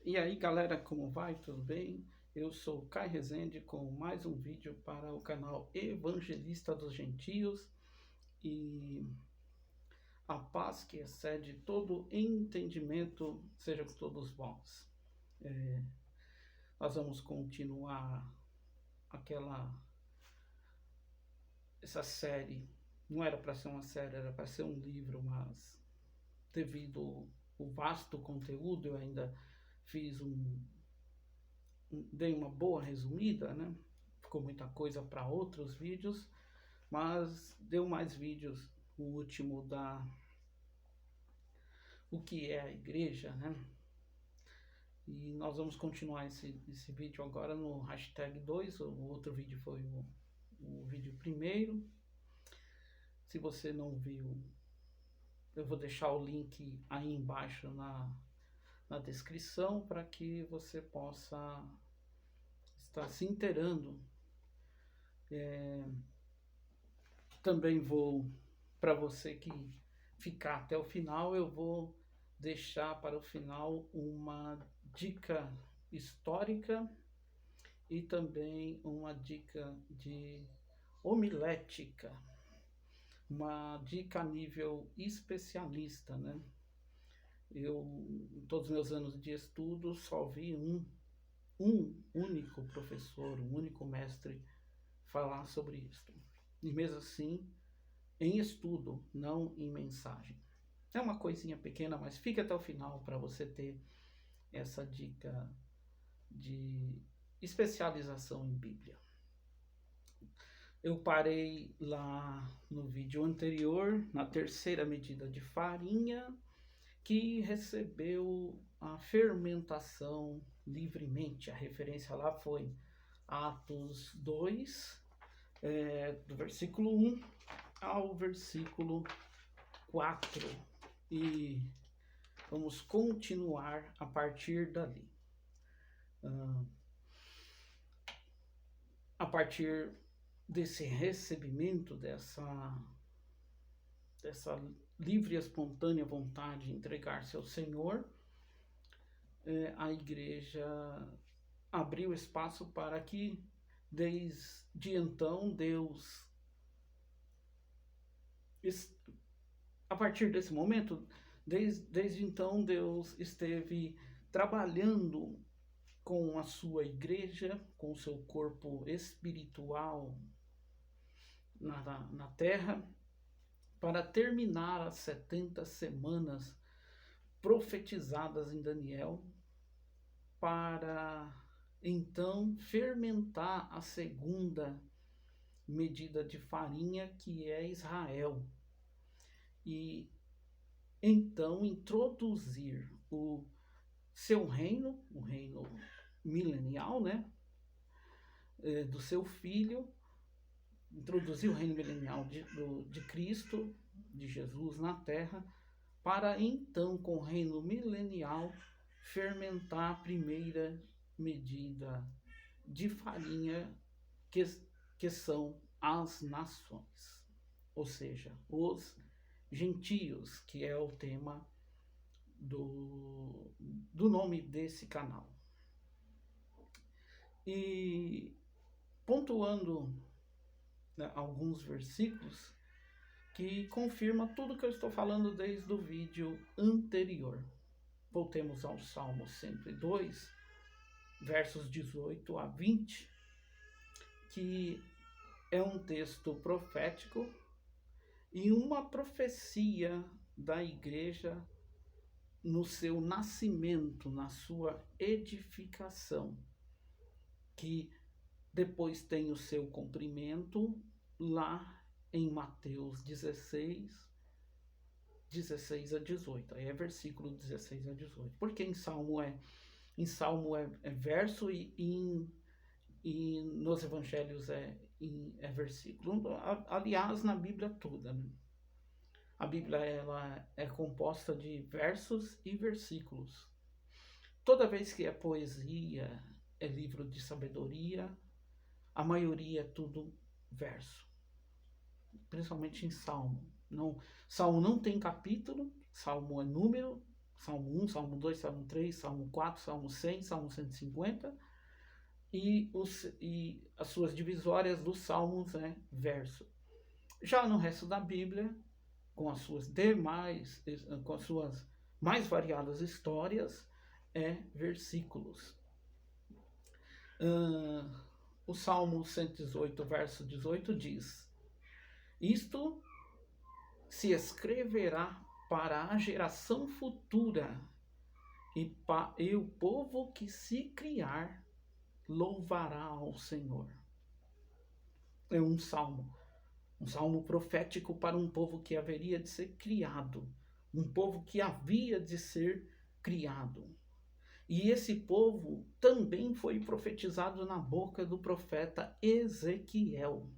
E aí galera, como vai? Tudo bem? Eu sou Kai Rezende com mais um vídeo para o canal Evangelista dos Gentios, e a paz que excede todo entendimento seja com todos vós. Nós vamos continuar essa série. Não era para ser uma série, era para ser um livro, mas devido ao vasto conteúdo eu ainda fiz dei uma boa resumida, né? Ficou muita coisa para outros vídeos, mas deu mais vídeos. O último o que é a igreja, né? E nós vamos continuar esse vídeo agora no hashtag 2. O outro vídeo foi o vídeo primeiro. Se você não viu, eu vou deixar o link aí embaixo na descrição para que você possa estar se inteirando. Também vou, para você que ficar até o final, eu vou deixar para o final uma dica histórica e também uma dica de homilética, uma dica a nível especialista, né? Eu, em todos os meus anos de estudo, só vi um único professor, um único mestre falar sobre isso. E mesmo assim, em estudo, não em mensagem. É uma coisinha pequena, mas fique até o final para você ter essa dica de especialização em Bíblia. Eu parei lá no vídeo anterior, na terceira medida de farinha, que recebeu a fermentação livremente. A referência lá foi Atos 2, do versículo 1 ao versículo 4. E vamos continuar a partir dali. A partir desse recebimento, dessa livre e espontânea vontade de entregar-se ao Senhor, a igreja abriu espaço para que, desde então, Deus, a partir desse momento, desde então, Deus esteve trabalhando com a sua igreja, com o seu corpo espiritual na terra, para terminar as 70 semanas profetizadas em Daniel, para então fermentar a segunda medida de farinha, que é Israel, e então introduzir o seu reino, o reino milenial, né, do seu filho, introduzir o reino milenial de Cristo, de Jesus na terra, para então, com o reino milenial, fermentar a primeira medida de farinha, que são as nações, ou seja, os gentios, que é o tema do nome desse canal. E pontuando, né, alguns versículos que confirma tudo que eu estou falando desde o vídeo anterior. Voltemos ao Salmo 102, versos 18 a 20, que é um texto profético e uma profecia da igreja no seu nascimento, na sua edificação, que depois tem o seu cumprimento lá em Mateus 16, 16 a 18. Aí é versículo 16 a 18. Porque em Salmo é verso e nos evangelhos é versículo. Aliás, na Bíblia toda, né? A Bíblia ela é composta de versos e versículos. Toda vez que é poesia, é livro de sabedoria, a maioria é tudo verso. Principalmente em Salmo. Salmo não tem capítulo, Salmo é número, Salmo 1, Salmo 2, Salmo 3, Salmo 4, Salmo 100, Salmo 150, e as suas divisórias dos salmos, né, verso. Já no resto da Bíblia, com as suas mais variadas histórias, versículos. O Salmo 118, verso 18 diz: isto se escreverá para a geração futura, e o povo que se criar louvará ao Senhor. É um salmo profético para um povo que haveria de ser criado, um povo que havia de ser criado. E esse povo também foi profetizado na boca do profeta Ezequiel.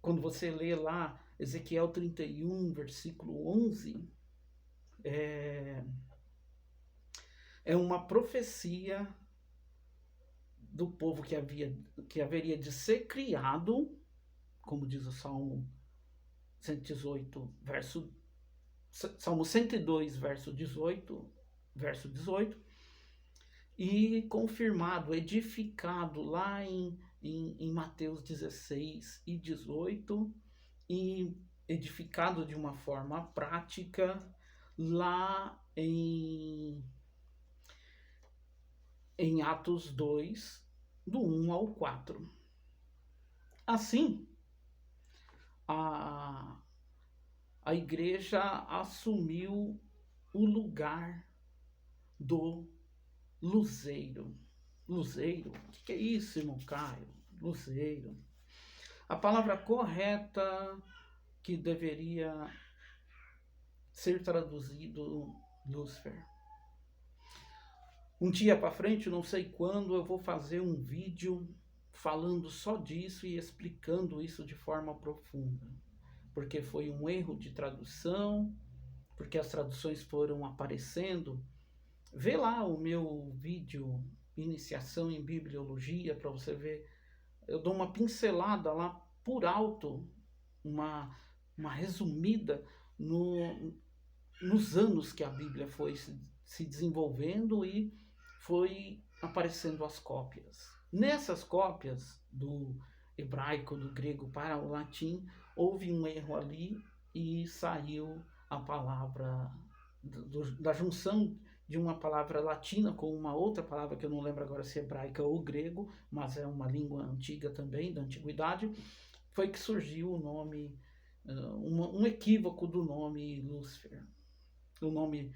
Quando você lê lá Ezequiel 31, versículo 11, é uma profecia do povo que haveria de ser criado, como diz o Salmo 118, Salmo 102, verso 18, e confirmado, edificado lá em Mateus 16 e 18, e edificado de uma forma prática lá em Atos 2, do 1 ao 4. Assim, a igreja assumiu o lugar do luzeiro. Luzeiro? O que é isso, irmão Caio? Luzeiro. A palavra correta que deveria ser traduzido Lúcifer. Um dia para frente, não sei quando, eu vou fazer um vídeo falando só disso e explicando isso de forma profunda. Porque foi um erro de tradução, porque as traduções foram aparecendo. Vê lá o meu vídeo Iniciação em Bibliologia para você ver. Eu dou uma pincelada lá por alto, uma resumida nos anos que a Bíblia foi se desenvolvendo e foi aparecendo as cópias. Nessas cópias do hebraico, do grego para o latim, houve um erro ali e saiu a palavra da junção de uma palavra latina com uma outra palavra que eu não lembro agora se é hebraica ou grego, mas é uma língua antiga também, da antiguidade, foi que surgiu o nome, um equívoco do nome Lúcifer. O nome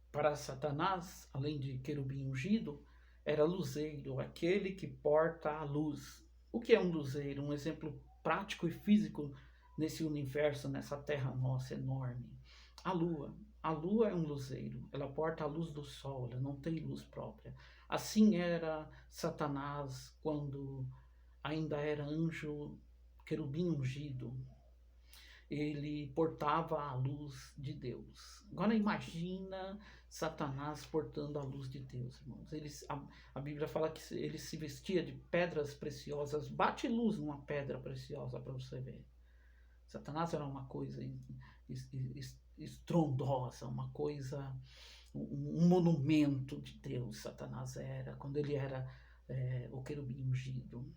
para Satanás, além de querubim ungido, era luzeiro, aquele que porta a luz. O que é um luzeiro? Um exemplo prático e físico nesse universo, nessa terra nossa enorme. A lua. A lua é um luzeiro, ela porta a luz do sol, ela não tem luz própria. Assim era Satanás quando ainda era anjo, querubim ungido. Ele portava a luz de Deus. Agora imagina Satanás portando a luz de Deus, irmãos. A Bíblia fala que ele se vestia de pedras preciosas. Bate luz numa pedra preciosa para você ver. Satanás era uma coisa estrondosa, uma coisa, um monumento de Deus. Satanás era, quando ele era o querubim ungido.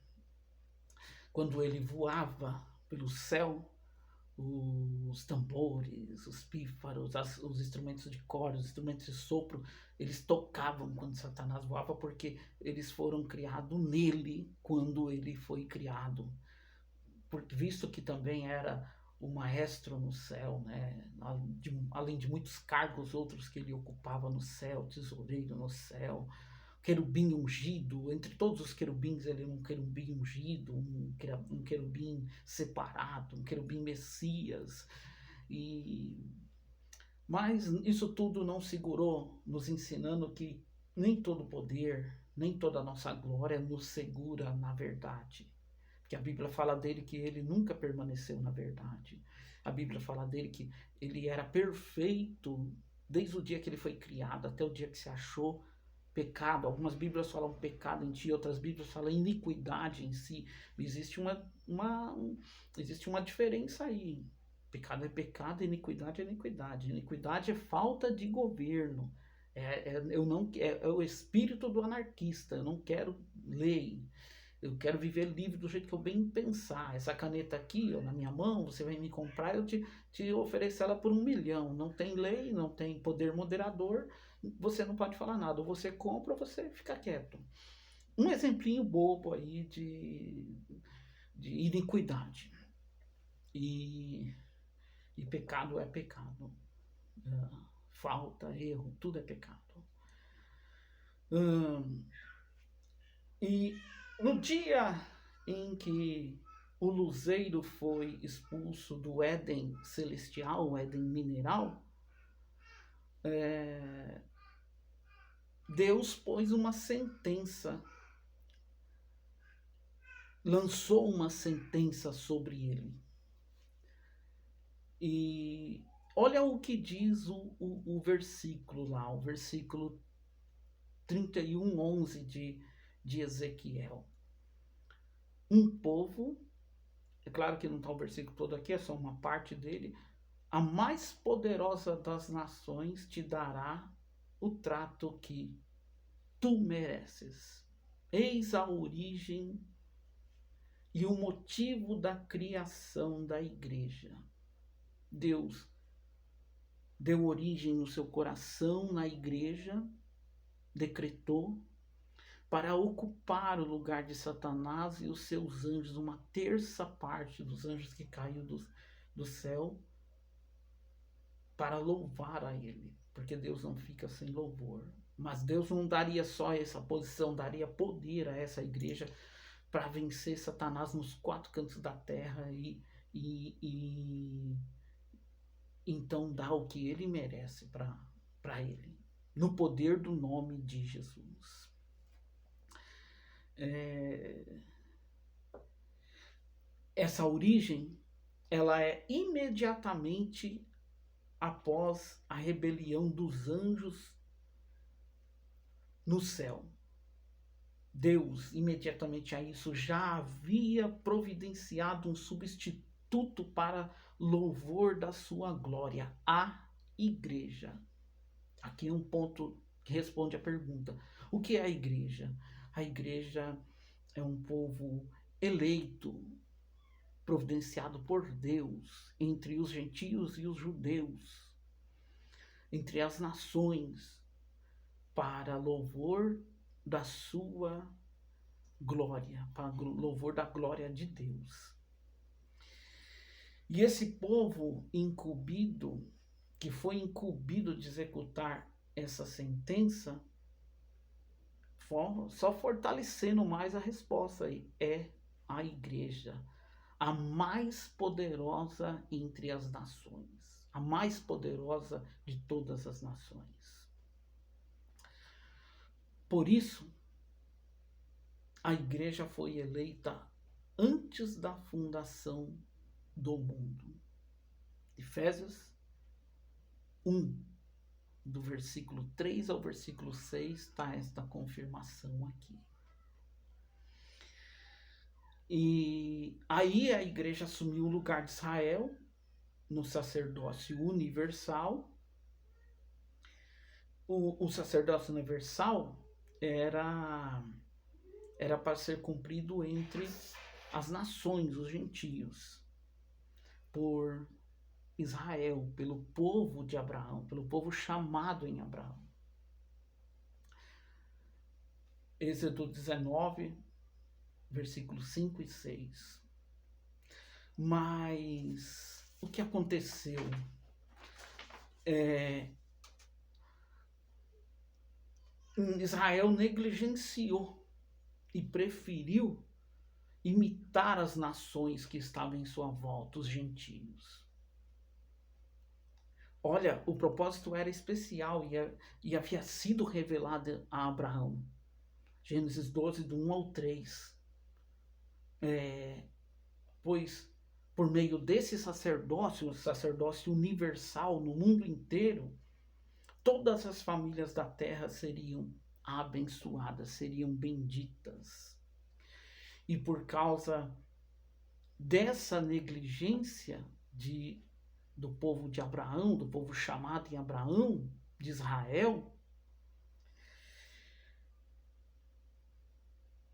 Quando ele voava pelo céu, os tambores, os pífaros, os instrumentos de corda, os instrumentos de sopro, eles tocavam quando Satanás voava, porque eles foram criados nele quando ele foi criado. Visto que também era o maestro no céu, né? Além de muitos cargos outros que ele ocupava no céu, tesoureiro no céu, querubim ungido, entre todos os querubins ele era um querubim ungido, um querubim separado, um querubim Messias. Mas isso tudo não segurou, nos ensinando que nem todo poder, nem toda a nossa glória nos segura na verdade. Porque a Bíblia fala dele que ele nunca permaneceu na verdade. A Bíblia fala dele que ele era perfeito desde o dia que ele foi criado até o dia que se achou pecado. Algumas Bíblias falam pecado em ti, outras Bíblias falam iniquidade em si. Existe uma diferença aí. Pecado é pecado, iniquidade é iniquidade. Iniquidade é falta de governo. Eu não, é o espírito do anarquista. Eu não quero lei. Eu quero viver livre do jeito que eu bem pensar. Essa caneta aqui, ó, na minha mão, você vai me comprar, eu te ofereço ela por 1 milhão. Não tem lei, não tem poder moderador, você não pode falar nada. Ou você compra ou você fica quieto. Um exemplinho bobo aí de iniquidade. E pecado é pecado. Falta, erro, tudo é pecado. E no dia em que o luzeiro foi expulso do Éden celestial, o Éden mineral, Deus pôs uma sentença, lançou uma sentença sobre ele. E olha o que diz o versículo lá, o versículo 31:11 de Ezequiel. Um povo, é claro que não está o versículo todo aqui, é só uma parte dele. A mais poderosa das nações te dará o trato que tu mereces. Eis a origem e o motivo da criação da igreja. Deus deu origem no seu coração na igreja, decretou, para ocupar o lugar de Satanás e os seus anjos, uma terça parte dos anjos que caiu do céu, para louvar a ele, porque Deus não fica sem louvor. Mas Deus não daria só essa posição, daria poder a essa igreja para vencer Satanás nos 4 cantos da terra e então dar o que ele merece para ele, no poder do nome de Jesus. Essa origem, ela é imediatamente após a rebelião dos anjos no céu. Deus, imediatamente a isso, já havia providenciado um substituto para louvor da sua glória, a igreja. Aqui é um ponto que responde a pergunta: o que é a igreja? A igreja é um povo eleito, providenciado por Deus, entre os gentios e os judeus, entre as nações, para louvor da sua glória, para louvor da glória de Deus. E esse povo incumbido, que foi incumbido de executar essa sentença, só fortalecendo mais a resposta aí, é a igreja, a mais poderosa entre as nações, a mais poderosa de todas as nações. Por isso, a igreja foi eleita antes da fundação do mundo. Efésios 1, do versículo 3 ao versículo 6, está esta confirmação aqui. E aí a igreja assumiu o lugar de Israel no sacerdócio universal. O sacerdócio universal era para ser cumprido entre as nações, os gentios, por Israel, pelo povo de Abraão, pelo povo chamado em Abraão. Êxodo 19, versículos 5 e 6. Mas o que aconteceu? Israel negligenciou e preferiu imitar as nações que estavam em sua volta, os gentios. Olha, o propósito era especial e havia sido revelado a Abraão. Gênesis 12, do 1 ao 3. Pois, por meio desse sacerdócio, o sacerdócio universal no mundo inteiro, todas as famílias da terra seriam abençoadas, seriam benditas. E por causa dessa negligência de do povo de Abraão, do povo chamado em Abraão, de Israel,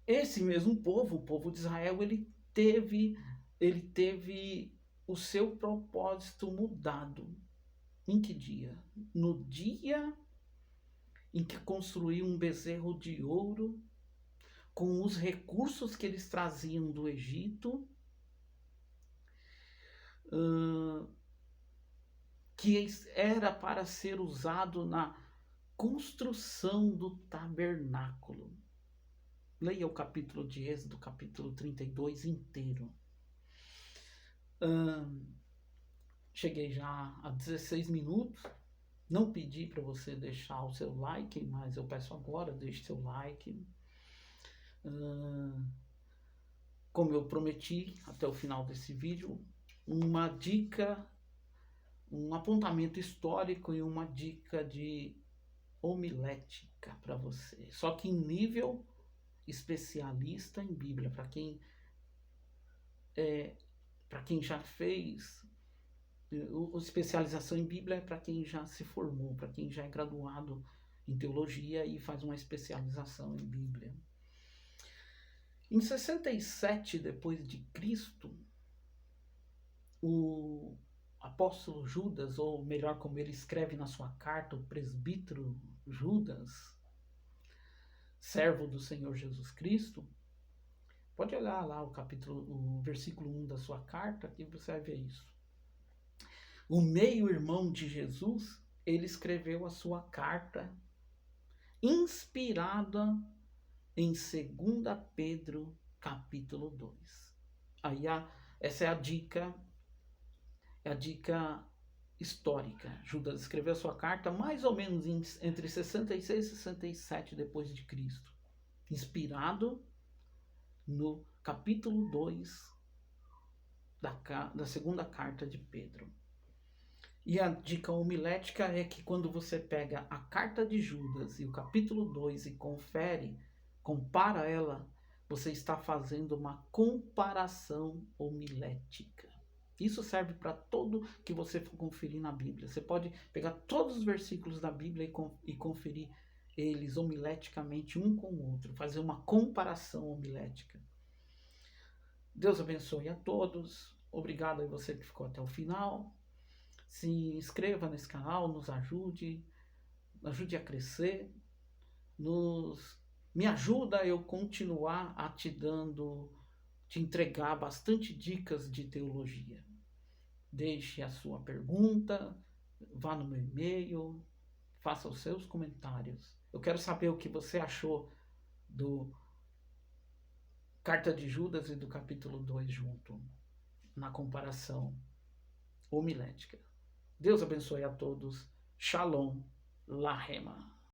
esse mesmo povo, o povo de Israel, ele teve o seu propósito mudado. Em que dia? No dia em que construiu um bezerro de ouro com os recursos que eles traziam do Egito, que era para ser usado na construção do tabernáculo. Leia o capítulo de Êxodo, capítulo 32 inteiro. Cheguei já a 16 minutos. Não pedi para você deixar o seu like, mas eu peço agora, deixe seu like. Como eu prometi, até o final desse vídeo, uma dica, um apontamento histórico e uma dica de homilética para você. Só que em nível especialista em Bíblia, para quem já fez especialização em Bíblia, é para quem já se formou, para quem já é graduado em teologia e faz uma especialização em Bíblia. Em 67 depois de Cristo, o apóstolo Judas, ou melhor, como ele escreve na sua carta, o presbítero Judas, servo do Senhor Jesus Cristo, pode olhar lá o versículo 1 da sua carta, que você vai ver isso. O meio-irmão de Jesus, ele escreveu a sua carta inspirada em 2 Pedro, capítulo 2. Essa é a dica histórica. Judas escreveu a sua carta mais ou menos entre 66 e 67 depois de Cristo, inspirado no capítulo 2 da segunda carta de Pedro. E a dica homilética é que quando você pega a carta de Judas e o capítulo 2 e compara ela, você está fazendo uma comparação homilética. Isso serve para tudo que você for conferir na Bíblia. Você pode pegar todos os versículos da Bíblia e conferir eles homileticamente um com o outro, fazer uma comparação homilética. Deus abençoe a todos. Obrigado a você que ficou até o final. Se inscreva nesse canal, nos ajude a crescer, me ajuda a eu continuar te entregar bastante dicas de teologia. Deixe a sua pergunta, vá no meu e-mail, faça os seus comentários. Eu quero saber o que você achou do Carta de Judas e do capítulo 2 junto, na comparação homilética. Deus abençoe a todos. Shalom. Lahema.